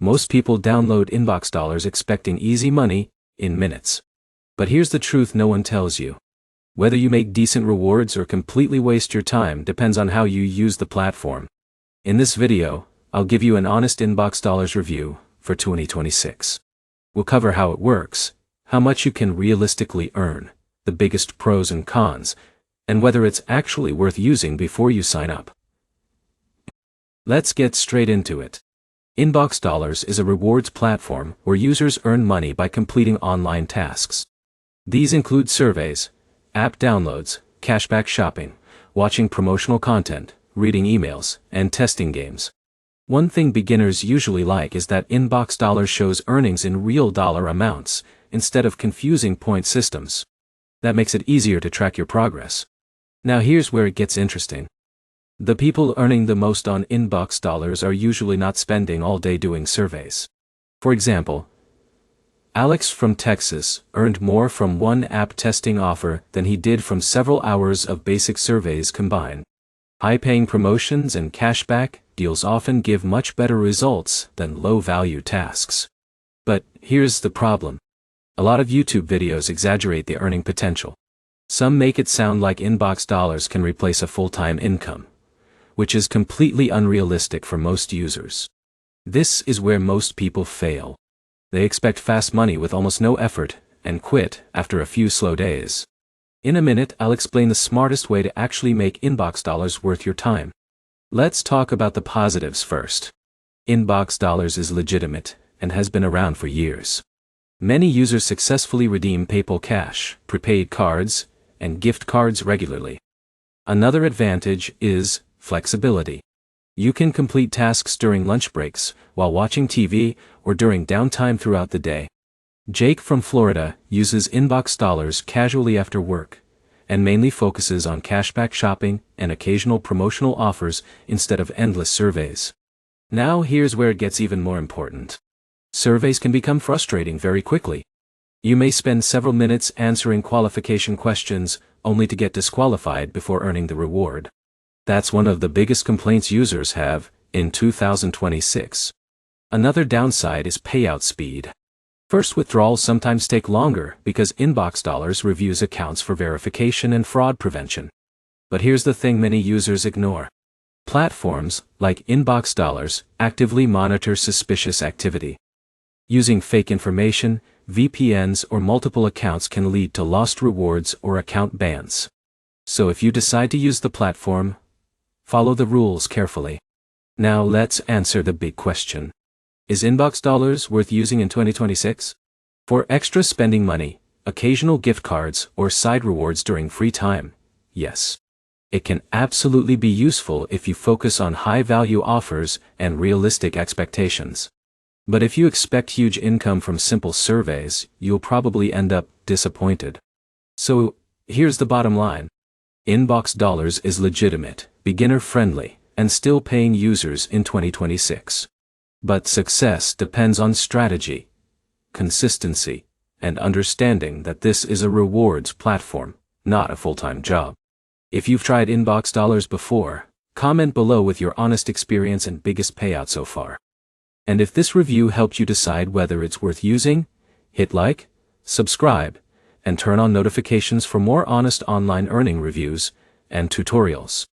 Most people download InboxDollars expecting easy money in minutes. But here's the truth no one tells you. Whether you make decent rewards or completely waste your time depends on how you use the platform. In this video, I'll give you an honest InboxDollars review for 2026. We'll cover how it works, how much you can realistically earn, the biggest pros and cons, and whether it's actually worth using before you sign up. Let's get straight into it. InboxDollars is a rewards platform where users earn money by completing online tasks. These include surveys, app downloads, cashback shopping, watching promotional content, reading emails, and testing games. One thing beginners usually like is that InboxDollars shows earnings in real dollar amounts, instead of confusing point systems. That makes it easier to track your progress. Now here's where it gets interesting. The people earning the most on InboxDollars are usually not spending all day doing surveys. For example, Alex from Texas earned more from one app testing offer than he did from several hours of basic surveys combined. High-paying promotions and cashback deals often give much better results than low-value tasks. But here's the problem. A lot of YouTube videos exaggerate the earning potential. Some make it sound like InboxDollars can replace a full-time income, which is completely unrealistic for most users. This is where most people fail. They expect fast money with almost no effort and quit after a few slow days. In a minute, I'll explain the smartest way to actually make InboxDollars worth your time. Let's talk about the positives first. InboxDollars is legitimate and has been around for years. Many users successfully redeem PayPal Cash, prepaid cards, and gift cards regularly. Another advantage is flexibility. You can complete tasks during lunch breaks, while watching TV, or during downtime throughout the day. Jake from Florida uses InboxDollars casually after work, and mainly focuses on cashback shopping and occasional promotional offers instead of endless surveys. Now here's where it gets even more important. Surveys can become frustrating very quickly. You may spend several minutes answering qualification questions, only to get disqualified before earning the reward. That's one of the biggest complaints users have in 2026. Another downside is payout speed. First withdrawals sometimes take longer because InboxDollars reviews accounts for verification and fraud prevention. But here's the thing many users ignore. Platforms like InboxDollars actively monitor suspicious activity. Using fake information, VPNs, or multiple accounts can lead to lost rewards or account bans. So if you decide to use the platform, follow the rules carefully. Now let's answer the big question. Is InboxDollars worth using in 2026? For extra spending money, occasional gift cards, or side rewards during free time, yes. It can absolutely be useful if you focus on high-value offers and realistic expectations. But if you expect huge income from simple surveys, you'll probably end up disappointed. So, here's the bottom line. InboxDollars is legitimate, beginner-friendly, and still paying users in 2026. But success depends on strategy, consistency, and understanding that this is a rewards platform, not a full-time job. If you've tried InboxDollars before, comment below with your honest experience and biggest payout so far. And if this review helped you decide whether it's worth using, hit like, subscribe, and turn on notifications for more honest online earning reviews and tutorials.